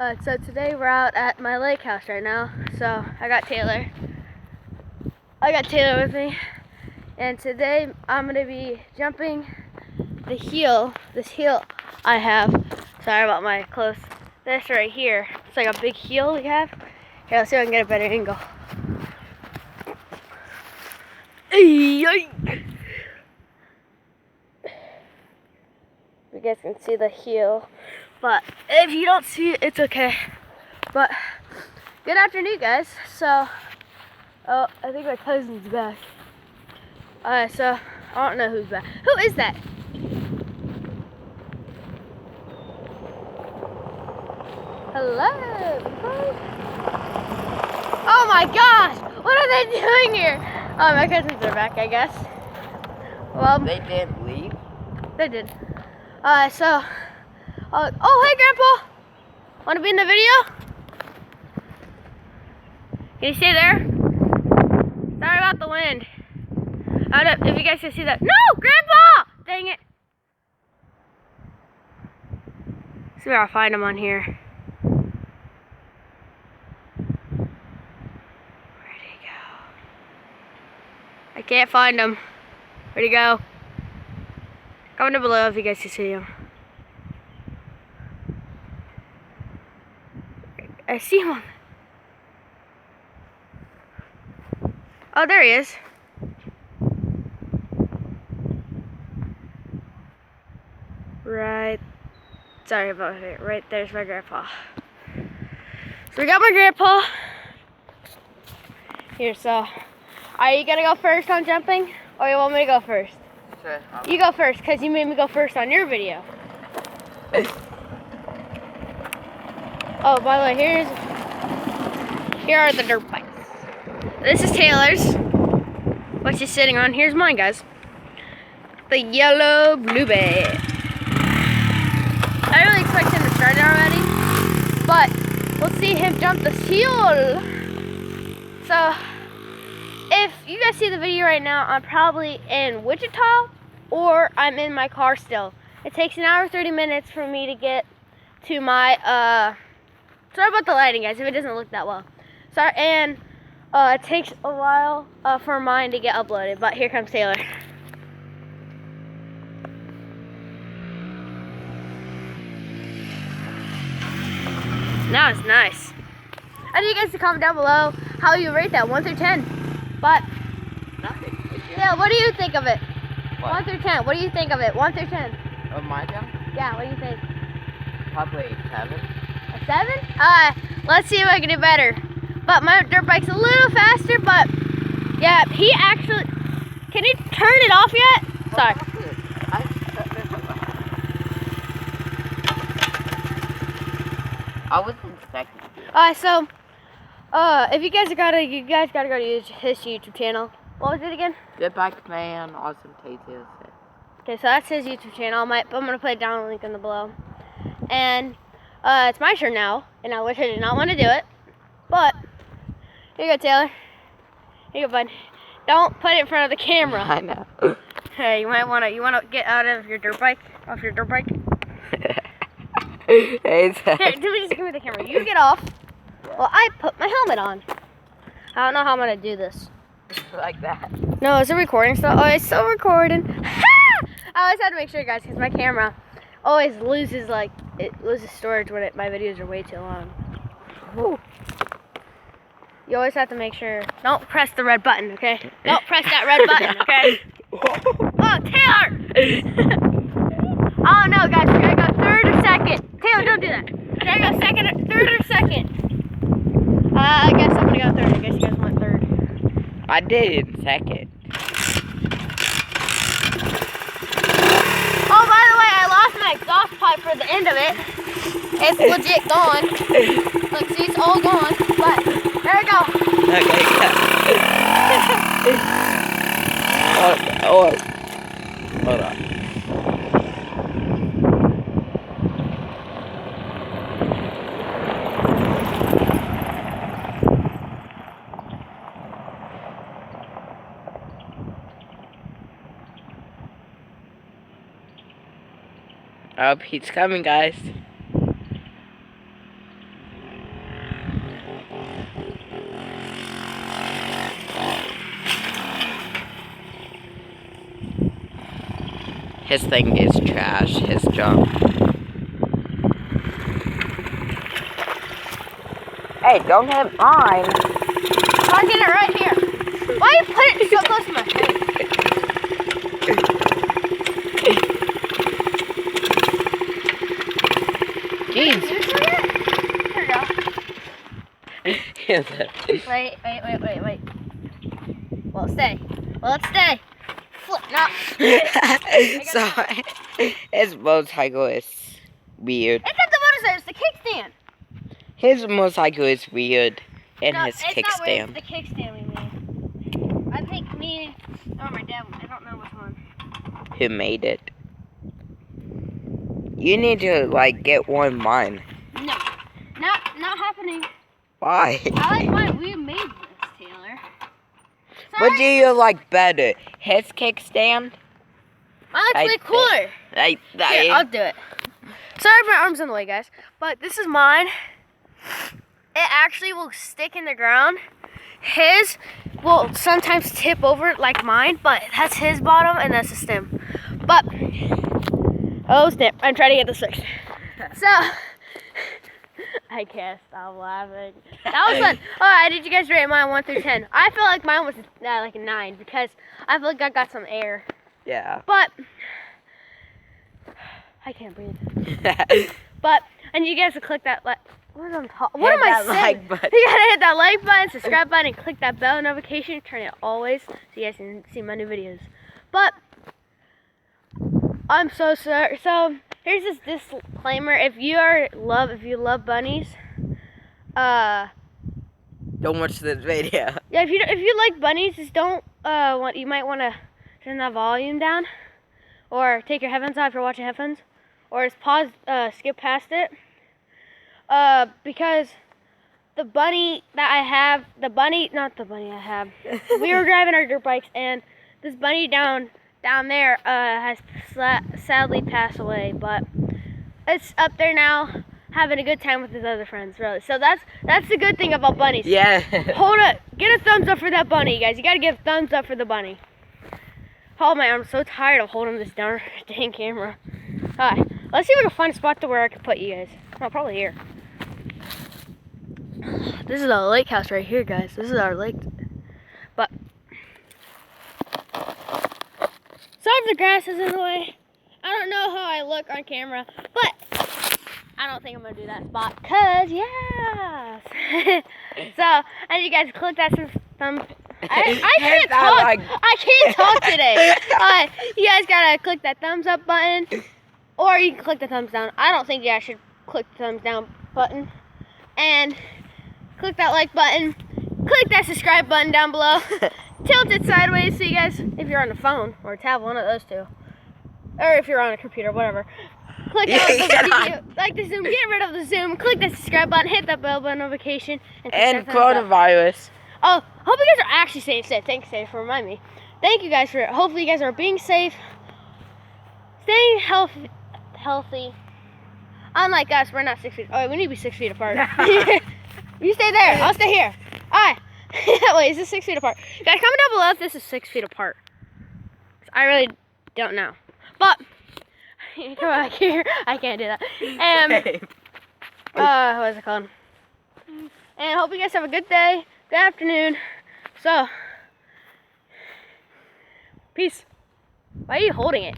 So today we're out at my lake house right now. So I got Taylor with me, and today I'm gonna be jumping this hill I have. Sorry about my clothes. This right here, it's like a big hill we have. Here, let's see if I can get a better angle. You guys can see the hill, but if you don't see it, it's okay. But good afternoon, guys. So, oh, I think my cousin's back. So I don't know who's back. Who is that? Hello. Oh my gosh! What are they doing here? Oh, my cousins are back, I guess. Well, they didn't leave. They did. Oh, hey, Grandpa. Want to be in the video? Can you stay there? Sorry about the wind. I don't know if you guys can see that. No, Grandpa! Dang it. See where I'll find him on here. Where'd he go? I can't find him. Where'd he go? Comment down below if you guys can see him. I see him. Oh, there he is. Right. Sorry about it. Right there's my grandpa. So we got my grandpa. Here, so are you gonna go first on jumping? Or you want me to go first? Sure. You go first, because you made me go first on your video. Oh, by the way, here are the dirt bikes. This is Taylor's, what she's sitting on. Here's mine, guys. The yellow bluebird. I didn't really expect him to start it already, but we'll see him jump this hill. So, if you guys see the video right now, I'm probably in Wichita, or I'm in my car still. It takes an hour 30 minutes for me to get to my, sorry about the lighting, guys, if it doesn't look that well. Sorry, and it takes a while for mine to get uploaded, but here comes Taylor. Now it's nice. I need you guys to comment down below how you rate that 1 through 10. But Nothing. yeah, what do you think of it? What? 1 through 10. What do you think of it? 1 through 10. Of my jump? Yeah, what do you think? Probably 7. A 7? Let's see if I can do better. But my dirt bike's a little faster, but yeah, he actually, can you turn it off yet? Sorry. I was in second. So, if you guys gotta go to his YouTube channel. What was it again? Good Bike Man, Awesome Taste. Okay, so that's his YouTube channel. I'm gonna put it down, link in the below. And it's my turn now, and I wish I did not want to do it, but here you go, Taylor. Here you go, bud. Don't put it in front of the camera. I know. Hey, you wanna get out of your dirt bike, off your dirt bike. Hey, Here, just give me the camera. You get off. Well, I put my helmet on. I don't know how I'm gonna do this. like that. No, is it recording still? Oh, it's still recording. I always have to make sure, guys, because my camera always loses, storage when my videos are way too long. Woo. You always have to make sure. Don't press the red button, okay? Don't press that red button, okay? Oh, Taylor! Oh, no, guys. Should I go third or second? Taylor, don't do that. Should I go third or second? I guess I'm going to go third. I guess you guys want third. I did in second. Oh, by the way, I lost my exhaust pipe for the end of it. It's legit gone. Look, see, it's all gone. But there we go. Okay, hold on. Oh, he's coming, guys. His thing is trash. His junk. Hey, don't hit mine. I'm getting it right here. Why you put it so close to my face? Jeez. Here we go. Wait. Well, stay. Well, let's stay. Flip. No. Sorry. His motorcycle is weird. It's not the motorcycle. It's the kickstand. His motorcycle is weird. And No, his it's not weird, kickstand. it's the kickstand we made. I think me or my dad. I don't know which one. Who made it? You need to, like, get one of mine. No. Not happening. Why? I like mine. We made this, Taylor. What do you like better? His kickstand? Mine looks way cooler. Like that. Here, I'll do it. Sorry, my arm's in the way, guys. But this is mine. It actually will stick in the ground. His will sometimes tip over like mine, but that's his bottom and that's the stem. But, oh snap, I'm trying to get this fixed. So, I can't stop laughing. That was fun. Alright, did you guys rate mine 1 through 10? I feel like mine was like a 9 because I feel like I got some air. Yeah. But, I can't breathe. But, and you guys will click that what am I saying? Like button. You gotta hit that like button, subscribe button, and click that bell notification. Turn it always so you guys can see my new videos. But I'm so sorry. So here's this disclaimer: if you love bunnies, Don't watch this video. yeah, if you like bunnies, just don't you might want to turn that volume down, or take your headphones off if you're watching headphones, or just pause, skip past it. Because the bunny that I have, we were driving our dirt bikes, and this bunny down there has sadly passed away, but it's up there now, having a good time with his other friends, really. So that's the good thing about bunnies. Yeah. Hold it, get a thumbs up for that bunny, guys. You gotta give a thumbs up for the bunny. Oh man, I'm so tired of holding this dang camera. Alright, let's see if we can find a spot to where I can put you guys. Oh, probably here. This is our lake house right here, guys. This is our lake. But sorry if the grass is in the way. I don't know how I look on camera, but I don't think I'm gonna do that spot. Cause yes. So, and you guys click that thumb. I can't talk. I can't talk today. You guys gotta click that thumbs up button, or you can click the thumbs down. I don't think you guys should click the thumbs down button, and click that like button. Click that subscribe button down below. Tilt it sideways so you guys, if you're on the phone or tab, one of those two, or if you're on a computer, whatever. Click out the video, like the zoom, get rid of the zoom. Click that subscribe button, hit that bell button notification, And coronavirus. Oh, hope you guys are actually safe. Thanks, Dave, for reminding me. Thank you guys for it. Hopefully you guys are being safe, staying healthy. Unlike us, we're not 6 feet. Oh, we need to be 6 feet apart. You stay there. I'll stay here. Alright. Wait, is this 6 feet apart? Guys, comment down below if this is 6 feet apart. I really don't know. But come back here. I can't do that. What is it called? And hope you guys have a good day. Good afternoon. So, peace. Why are you holding it?